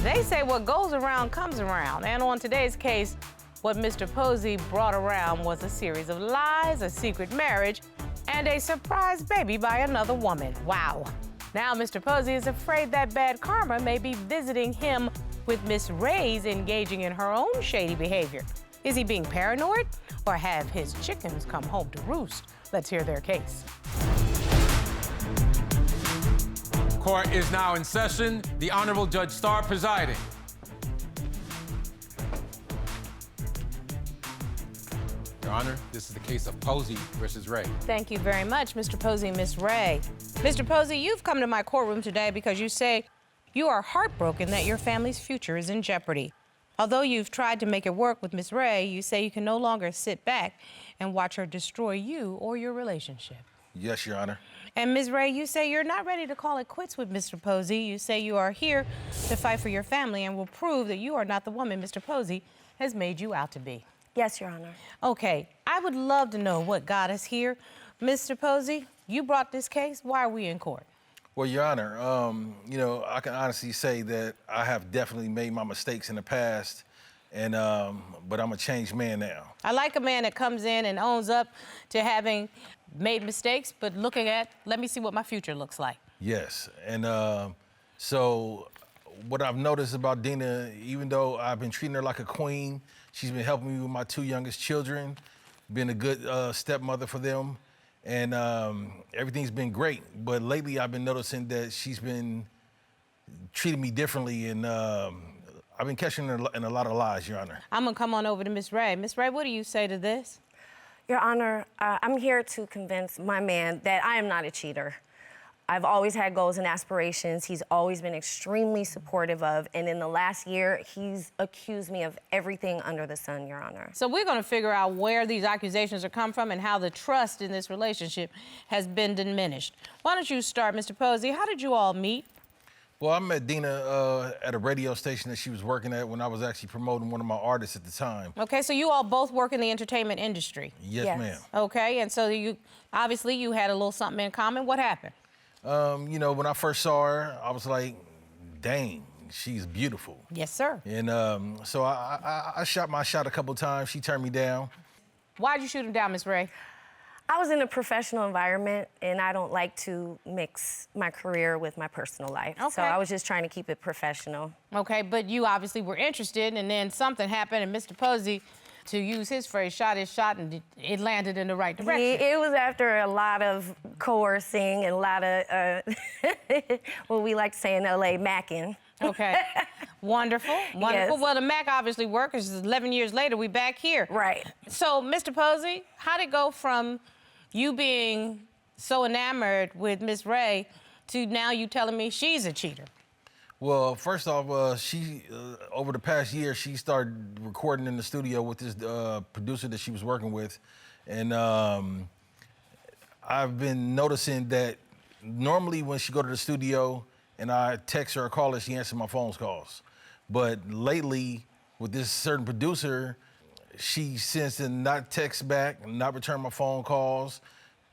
They say what goes around comes around. And on today's case, what Mr. Posey brought around was a series of lies, a secret marriage, and a surprise baby by another woman. Wow. Now Mr. Posey is afraid that bad karma may be visiting him with Miss Ray's engaging in her own shady behavior. Is he being paranoid or have his chickens come home to roost? Let's hear their case. Court is now in session. The Honorable Judge Starr presiding. Your Honor, this is the case of Posey versus Ray. Thank you very much, Mr. Posey and Miss Ray. Mr. Posey, you've come to my courtroom today because you say you are heartbroken that your family's future is in jeopardy. Although you've tried to make it work with Miss Ray, you say you can no longer sit back and watch her destroy you or your relationship. Yes, Your Honor. And Ms. Ray, you say you're not ready to call it quits with Mr. Posey. You say you are here to fight for your family and will prove that you are not the woman Mr. Posey has made you out to be. Yes, Your Honor. Okay, I would love to know what got us here. Mr. Posey, you brought this case. Why are we in court? Well, Your Honor, I can honestly say that I have definitely made my mistakes in the past, and but I'm a changed man now. I like a man that comes in and owns up to having made mistakes, but looking at, let me see what my future looks like. Yes, and so what I've noticed about Dina, even though I've been treating her like a queen, she's been helping me with my two youngest children, been a good stepmother for them, and everything's been great. But lately I've been noticing that she's been treating me differently, and I've been catching her in a lot of lies, Your Honor. I'm gonna come on over to Miss Ray. Miss Ray, what do you say to this? Your Honor, I'm here to convince my man that I am not a cheater. I've always had goals and aspirations. He's always been extremely supportive of, and in the last year, he's accused me of everything under the sun, Your Honor. So we're gonna figure out where these accusations are come from and how the trust in this relationship has been diminished. Why don't you start, Mr. Posey? How did you all meet? Well, I met Dina at a radio station that she was working at when I was actually promoting one of my artists at the time. Okay, so you all both work in the entertainment industry. Yes, ma'am. Okay, and so you obviously you had a little something in common. What happened? When I first saw her, I was like, dang, she's beautiful. Yes, sir. And so I shot my shot a couple times. She turned me down. Why'd you shoot him down, Miss Ray? I was in a professional environment, and I don't like to mix my career with my personal life. Okay. So I was just trying to keep it professional. Okay, but you obviously were interested, and then something happened, and Mr. Posey, to use his phrase, shot his shot, and it landed in the right direction. It was after a lot of coercing and a lot of, what we like to say in L.A., macking. Okay. Wonderful, wonderful. Yes. Well, the Mac obviously worked, because 11 years later, we back here. Right. So, Mr. Posey, how'd it go from you being so enamored with Miss Ray to now you telling me she's a cheater? Well, first off, she over the past year, she started recording in the studio with this producer that she was working with. And I've been noticing that normally when she go to the studio and I text her or call her, she answers my phone calls. But lately, with this certain producer, she sends to not text back, not return my phone calls,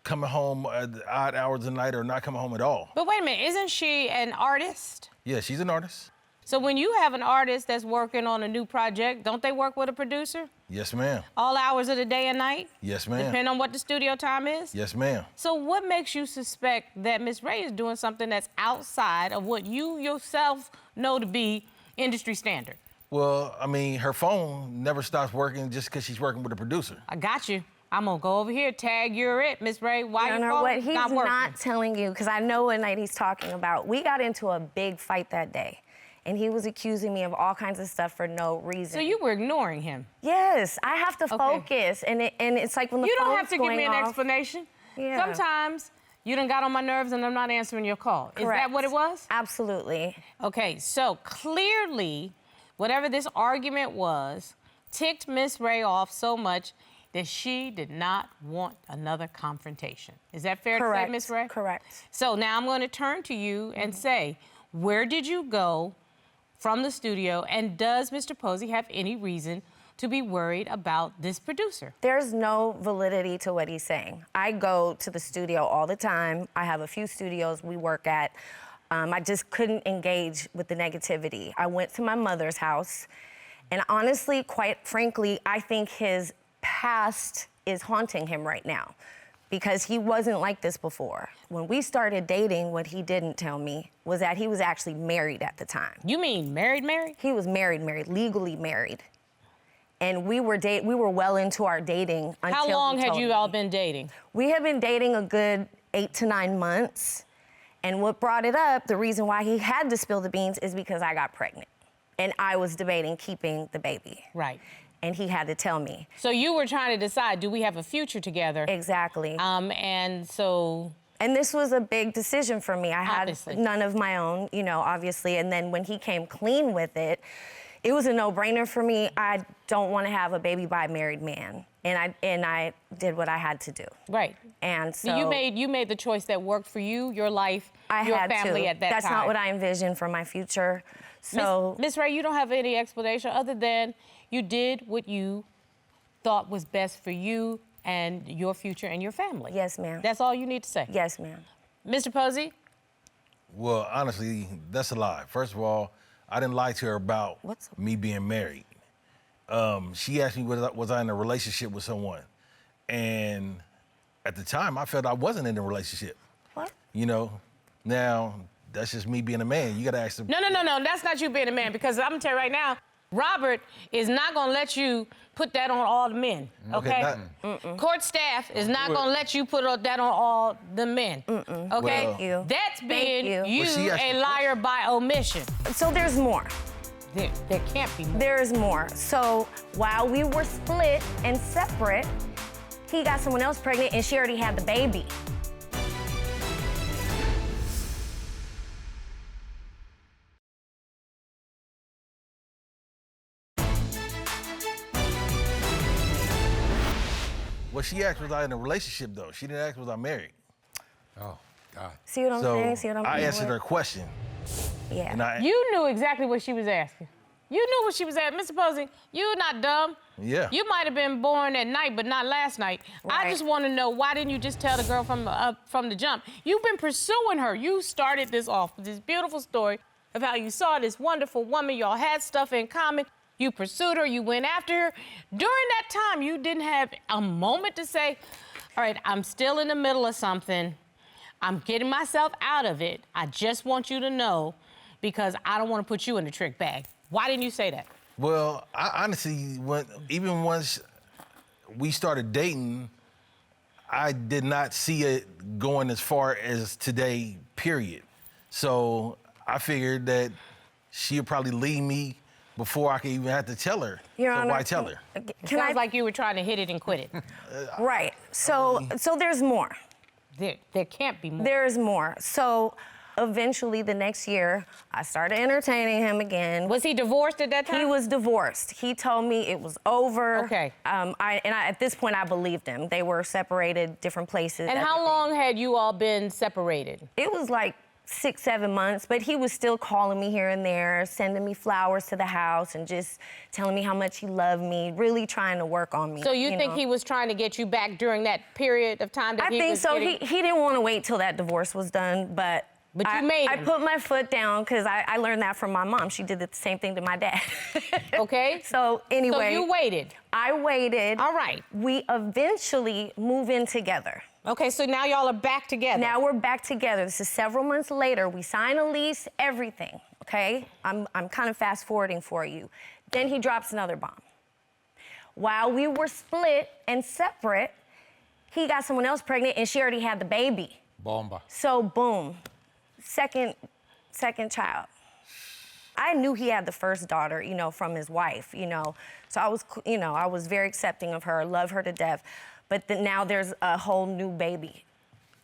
coming home at odd hours of the night or not coming home at all. But wait a minute, isn't she an artist? Yeah, she's an artist. So when you have an artist that's working on a new project, don't they work with a producer? Yes, ma'am. All hours of the day and night? Yes, ma'am. Depending on what the studio time is? Yes, ma'am. So what makes you suspect that Miss Ray is doing something that's outside of what you yourself know to be industry standard? Well, I mean, her phone never stops working just because she's working with a producer. I got you. I'm gonna go over here, tag you're it, Miss Ray. Why your phone What he's not working? not telling you, because I know what night he's talking about. We got into a big fight that day, and he was accusing me of all kinds of stuff for no reason. So you were ignoring him? Yes, I have to focus, and it's like when the You don't phone's have to give me an off, explanation. Yeah. Sometimes you done got on my nerves and I'm not answering your call. Correct. Is that what it was? Absolutely. Okay, so clearly, whatever this argument was, ticked Miss Ray off so much that she did not want another confrontation. Is that fair to say, Miss Ray? Correct. So now I'm going to turn to you and say, where did you go from the studio, and does Mr. Posey have any reason to be worried about this producer? There's no validity to what he's saying. I go to the studio all the time. I have a few studios we work at. I just couldn't engage with the negativity. I went to my mother's house, and honestly, quite frankly, I think his past is haunting him right now because he wasn't like this before. When we started dating, what he didn't tell me was that he was actually married at the time. You mean married? He was married, legally married. And we were well into our dating until How long he had told you me. all been dating? We have been dating a good 8 to 9 months. And what brought it up, the reason why he had to spill the beans is because I got pregnant. And I was debating keeping the baby. Right. And he had to tell me. So you were trying to decide, do we have a future together? Exactly. And so... And this was a big decision for me. I had Obviously. none of my own, you know, obviously. And then when he came clean with it, it was a no-brainer for me. I don't want to have a baby by a married man. And I did what I had to do. Right. And so you made the choice that worked for you, your life, I your had family to. at that That's time. not what I envisioned for my future. So Miss Ray, you don't have any explanation other than you did what you thought was best for you and your future and your family. Yes, ma'am. That's all you need to say. Yes, ma'am. Mr. Posey? Well, honestly, that's a lie. First of all, I didn't lie to her about me being married. She asked me was I in a relationship with someone. And at the time, I felt I wasn't in a relationship. What? You know, now, that's just me being a man. You gotta ask them. No, that's not you being a man, because I'm gonna tell you right now, Robert is not gonna let you put that on all the men, okay? Court staff is not gonna let you put that on all the men, okay? Well, Thank you. That's being Thank you. you Well, she asked a the liar by omission. So there's more. There can't be more. There is more. So while we were split and separate, he got someone else pregnant and she already had the baby. Well, she asked was I in a relationship, though. She didn't ask was I married. Oh, God. See what I'm So saying? See what I'm I saying? answered her question. Yeah. And You knew exactly what she was asking. You knew what she was asking. Mr. Posey, you're not dumb. Yeah. You might have been born at night, but not last night. I Right. just want to know, why didn't you just tell the girl from the jump? You've been pursuing her. You started this off with this beautiful story of how you saw this wonderful woman. Y'all had stuff in common. You pursued her. You went after her. During that time, you didn't have a moment to say, all right, I'm still in the middle of something. I'm getting myself out of it. I just want you to know, because I don't want to put you in the trick bag. Why didn't you say that? Well, I honestly, even once we started dating, I did not see it going as far as today, period. So I figured that she'd probably leave me before I could even have to tell her. Your So Honor, why tell her? Sounds like you were trying to hit it and quit it. Right. So there's more. There can't be more. There's more. So eventually the next year, I started entertaining him again. Was he divorced at that time? He was divorced. He told me it was over. Okay. At this point, I believed him. They were separated, different places. And how long had you all been separated? It was like 6, 7 months, but he was still calling me here and there, sending me flowers to the house and just telling me how much he loved me, really trying to work on me. So you think he was trying to get you back during that period of time that I think so. He didn't want to wait till that divorce was done, but you made I him. put my foot down because I learned that from my mom. She did the same thing to my dad. Okay. So anyway. So you waited. I waited. All right. We eventually move in together. Okay, so now y'all are back together. Now we're back together. This is several months later. We sign a lease, everything, okay? I'm kind of fast forwarding for you. Then he drops another bomb. While we were split and separate, he got someone else pregnant and she already had the baby. Bomba. So boom, second child. I knew he had the first daughter, you know, from his wife, you know. So I was very accepting of her, love her to death. But now there's a whole new baby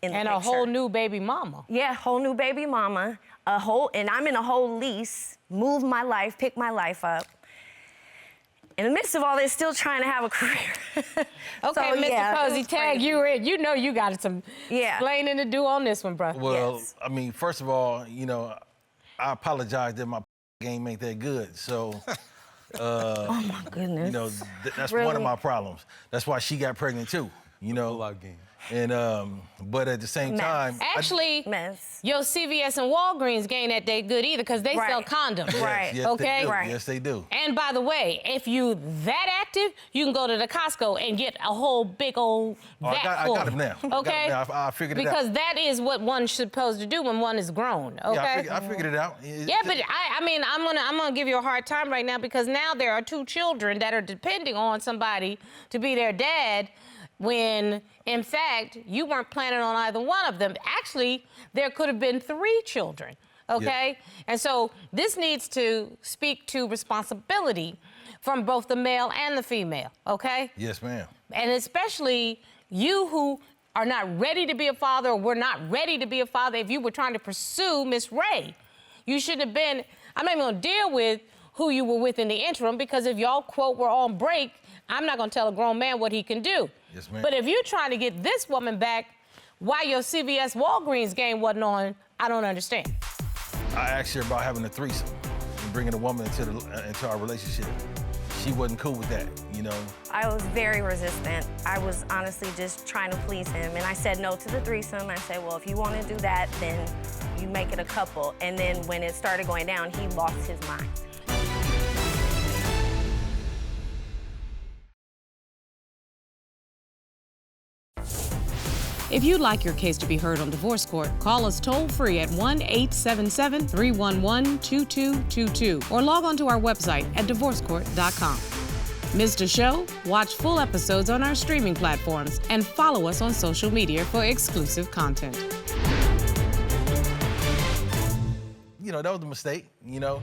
in the and picture. a whole new baby mama. Yeah, whole new baby mama, and I'm in a whole lease, move my life, pick my life up. In the midst of all this, still trying to have a career. Okay, So, Mr. yeah, it Posey, was tag crazy. you in. You know you got some explaining to do on this one, bro. Well, Yes. I mean, first of all, you know, I apologize that my game ain't that good. So, Oh my goodness. you know, that's Really? one of my problems. That's why she got pregnant too. You know, Pull-out game. And but at the same time, Actually, Mess. your CVS and Walgreens ain't that they good either because they sell condoms. Right. Yes, Okay? they do. Right. Yes, they do. And by the way, if you that active, you can go to the Costco and get a whole big old vat I full. got them now. Okay? I got them now. I figured it out. Because that is what one's supposed to do when one is grown. Okay? Yeah, I figured it out. Yeah, but I mean, I'm gonna give you a hard time right now because now there are 2 children that are depending on somebody to be their dad when, in fact, you weren't planning on either one of them. Actually, there could have been 3 children, okay? Yeah. And so this needs to speak to responsibility from both the male and the female, okay? Yes, ma'am. And especially you who are not ready to be a father or were not ready to be a father, if you were trying to pursue Miss Ray, you shouldn't have been, I'm not even gonna deal with who you were with in the interim because if y'all, quote, were on break, I'm not gonna tell a grown man what he can do. Yes, ma'am. But if you're trying to get this woman back while your CVS Walgreens game wasn't on, I don't understand. I asked her about having a threesome and bringing a woman into our relationship. She wasn't cool with that, you know. I was very resistant. I was honestly just trying to please him. And I said no to the threesome. I said, well, if you want to do that, then you make it a couple. And then when it started going down, he lost his mind. If you'd like your case to be heard on divorce court, call us toll-free at 1-877-311-2222 or log on to our website at divorcecourt.com. Missed a show? Watch full episodes on our streaming platforms and follow us on social media for exclusive content. You know, that was a mistake, you know.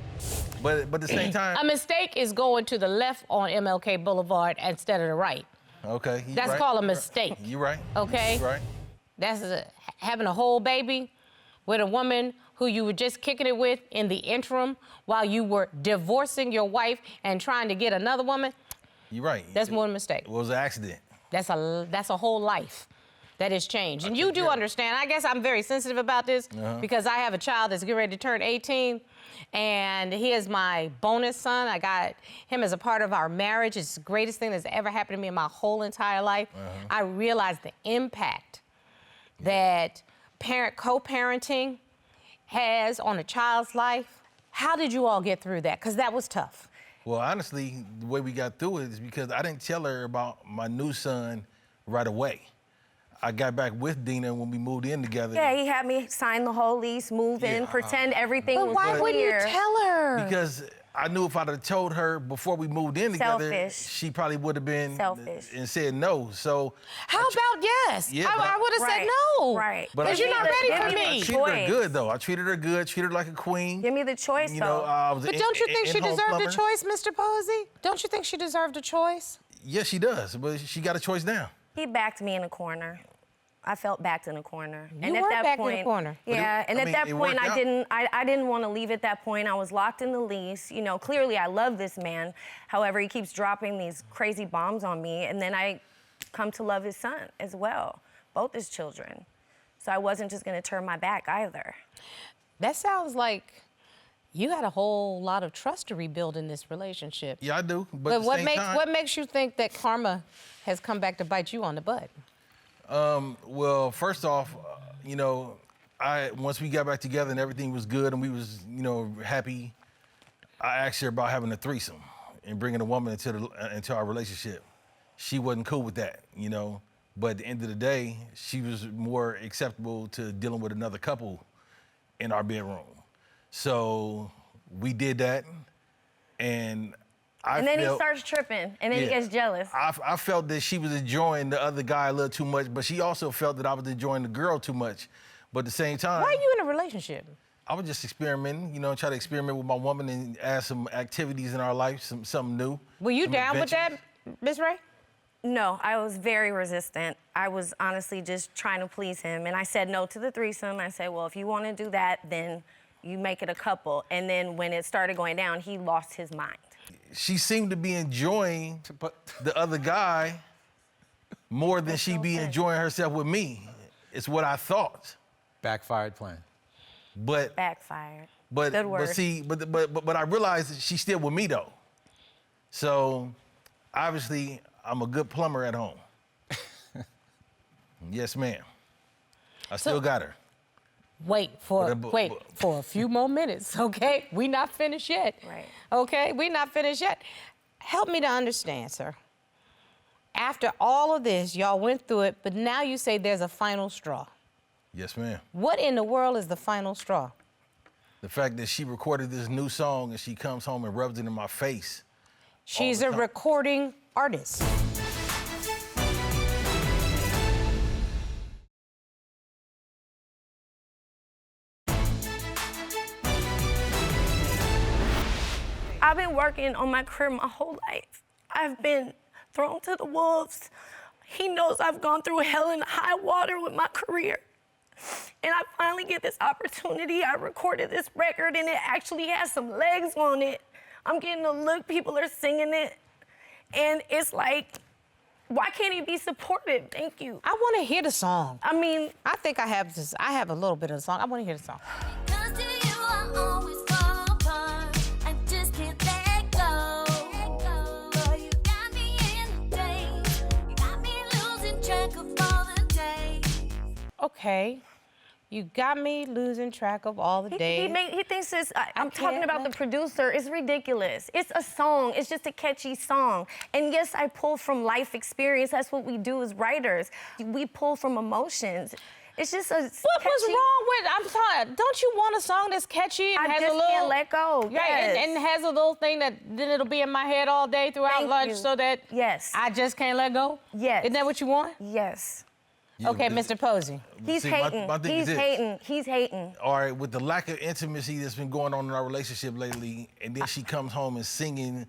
But at the same time. A mistake is going to the left on MLK Boulevard instead of the right. Okay. That's right. called a mistake. You're right. Okay? You're right. That's having a whole baby with a woman who you were just kicking it with in the interim while you were divorcing your wife and trying to get another woman. You're right. That's more than a mistake. It was an accident. That's a whole life that has changed. And you do understand. I guess I'm very sensitive about this because I have a child that's getting ready to turn 18. And he is my bonus son. I got him as a part of our marriage. It's the greatest thing that's ever happened to me in my whole entire life. I realized the impact that co-parenting has on a child's life. How did you all get through that? Because that was tough. Well, honestly, the way we got through it is because I didn't tell her about my new son right away. I got back with Dina when we moved in together. Yeah, he had me sign the whole lease, move in, pretend everything was But why wouldn't you clear. tell her? Because I knew if I'd have told her before we moved in together, Selfish. she probably would have been Selfish. and said no. So How about yes? Yeah, I would have said no. Right. But Because I- you're not ready Give for me the I me. treated her choice. good though. I treated her good, treated her like a queen. Give me the choice, You know, though. I was But don't you think she in-home deserved a plumber. choice, Mr. Posey? Don't you think she deserved a choice? Yes, she does, but she got a choice now. He backed me in a corner. I felt backed in a corner. You were backed in a corner. Yeah, But and at that it point, worked out. I didn't want to leave at that point. I was locked in the lease. You know, clearly I love this man. However, he keeps dropping these crazy bombs on me, and then I come to love his son as well, both his children. So I wasn't just going to turn my back either. That sounds like you had a whole lot of trust to rebuild in this relationship. Yeah, I do. But But at the what same makes time, what makes you think that karma has come back to bite you on the butt? Well, first off, you know, once we got back together and everything was good and we was, you know, happy, I asked her about having a threesome and bringing a woman into our relationship. She wasn't cool with that, you know. But at the end of the day, she was more acceptable to dealing with another couple in our bedroom. So we did that, and And then he felt- starts tripping, and then he Yeah. gets jealous. I felt that she was enjoying the other guy a little too much, but she also felt that I was enjoying the girl too much. But at the same time, Why are you in a relationship? I was just experimenting, you know, try to experiment with my woman and add some activities in our life, something new. Were you some down with that, adventures. Miss Ray? No, I was very resistant. I was honestly just trying to please him. And I said no to the threesome. I said, well, if you want to do that, then you make it a couple. And then when it started going down, he lost his mind. She seemed to be enjoying the other guy more than she be enjoying herself with me. It's what I thought. Backfired plan. But Backfired. But Good word. but I realized that she's still with me though. So obviously I'm a good plumber at home. Yes, ma'am. I still got her. Wait for a few more minutes, okay? We not finished yet. Right. Okay, we not finished yet. Help me to understand, sir. After all of this, y'all went through it, but now you say there's a final straw. Yes, ma'am. What in the world is the final straw? The fact that she recorded this new song and she comes home and rubs it in my face. She's a recording artist. I've been working on my career my whole life. I've been thrown to the wolves. He knows I've gone through hell and high water with my career. And I finally get this opportunity. I recorded this record and it actually has some legs on it. I'm getting a look, people are singing it. And it's like, why can't he be supportive? Thank you. I want to hear the song. I mean, I think I have this. I have a little bit of the song. I want to hear the song. Okay, you got me losing track of all the days. He thinks it's, I'm talking about the producer. It's ridiculous. It's a song. It's just a catchy song. And yes, I pull from life experience. That's what we do as writers. We pull from emotions. It's just a What was wrong with, I'm sorry, don't you want a song that's catchy and I has just a little... can't let go. Right, Yes. and has a little thing that then it'll be in my head all day throughout Thank lunch you. so that Yes. I just can't let go? Yes. Isn't that what you want? Yes. Yeah, Okay, but- Mr. Posey. He's See, hating. my thing He's is this. hating. He's hating. All right, with the lack of intimacy that's been going on in our relationship lately, and then she comes home and singing,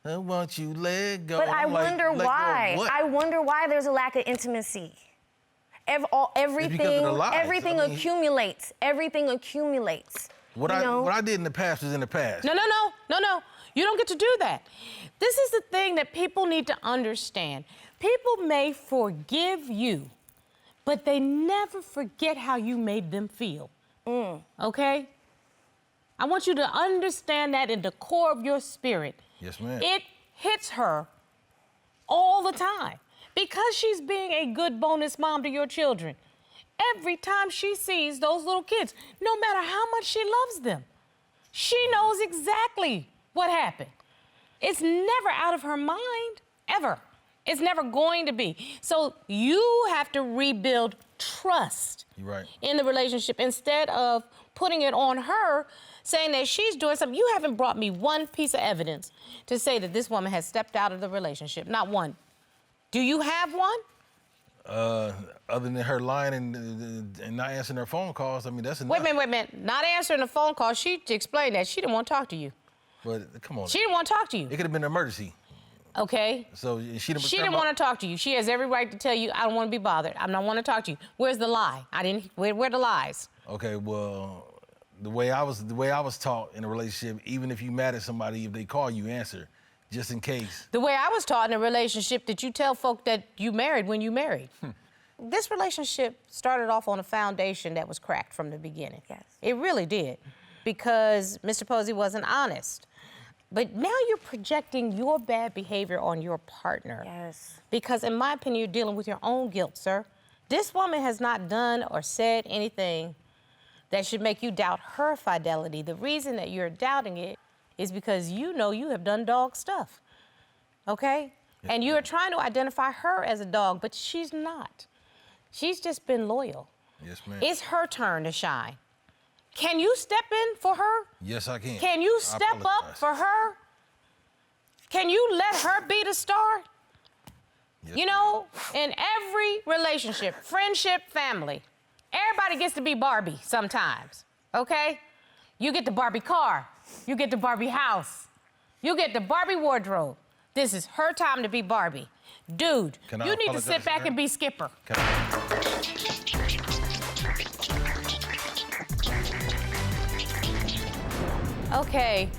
I want you let go. But I I'm like, wonder let go of why. what? I wonder why there's a lack of intimacy. Everything the lies. everything I mean- accumulates. Everything accumulates. What you know? I did in the past was in the past. No. You don't get to do that. This is the thing that people need to understand. People may forgive you, but they never forget how you made them feel. Okay? I want you to understand that in the core of your spirit. Yes, ma'am. It hits her all the time because she's being a good bonus mom to your children. Every time she sees those little kids, no matter how much she loves them, she knows exactly what happened. It's never out of her mind, ever. It's never going to be. So you have to rebuild trust You're right. in the relationship instead of putting it on her, saying that she's doing something. You haven't brought me one piece of evidence to say that this woman has stepped out of the relationship, not one. Do you have one? Other than her lying and not answering her phone calls, I mean, that's enough. Wait a minute. Not answering the phone call. She explained that she didn't want to talk to you. But come on. She didn't want to talk to you. It could have been an emergency. Okay? So she She didn't want to talk to you. She has every right to tell you, I don't want to be bothered. I don't want to talk to you. Where's the lie? Where are the lies? Okay, well, the way I was taught in a relationship, even if you mad at somebody, if they call you, answer, just in case. The way I was taught in a relationship that you tell folk that you married when you married. This relationship started off on a foundation that was cracked from the beginning. Yes. It really did, because Mr. Posey wasn't honest. But now you're projecting your bad behavior on your partner. Yes. Because in my opinion, you're dealing with your own guilt, sir. This woman has not done or said anything that should make you doubt her fidelity. The reason that you're doubting it is because you know you have done dog stuff, okay? Yeah. And you're trying to identify her as a dog, but she's not. She's just been loyal. Yes, ma'am. It's her turn to shine. Can you step in for her? Yes, I can. Can you I step up apologize. for her? Can you let her be the star? Yes, You know, in every relationship, friendship, family, everybody gets to be Barbie sometimes, okay? You get the Barbie car. You get the Barbie house. You get the Barbie wardrobe. This is her time to be Barbie. Dude, Can I you need to apologize sit to back her? and be Skipper. Okay,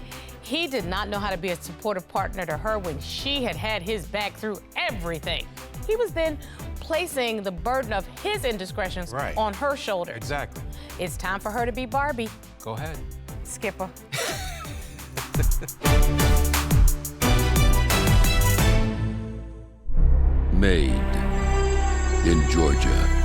he did not know how to be a supportive partner to her when she had had his back through everything. He was then placing the burden of his indiscretions Right. on her shoulders. Exactly. It's time for her to be Barbie. Go ahead. Skipper. Made in Georgia.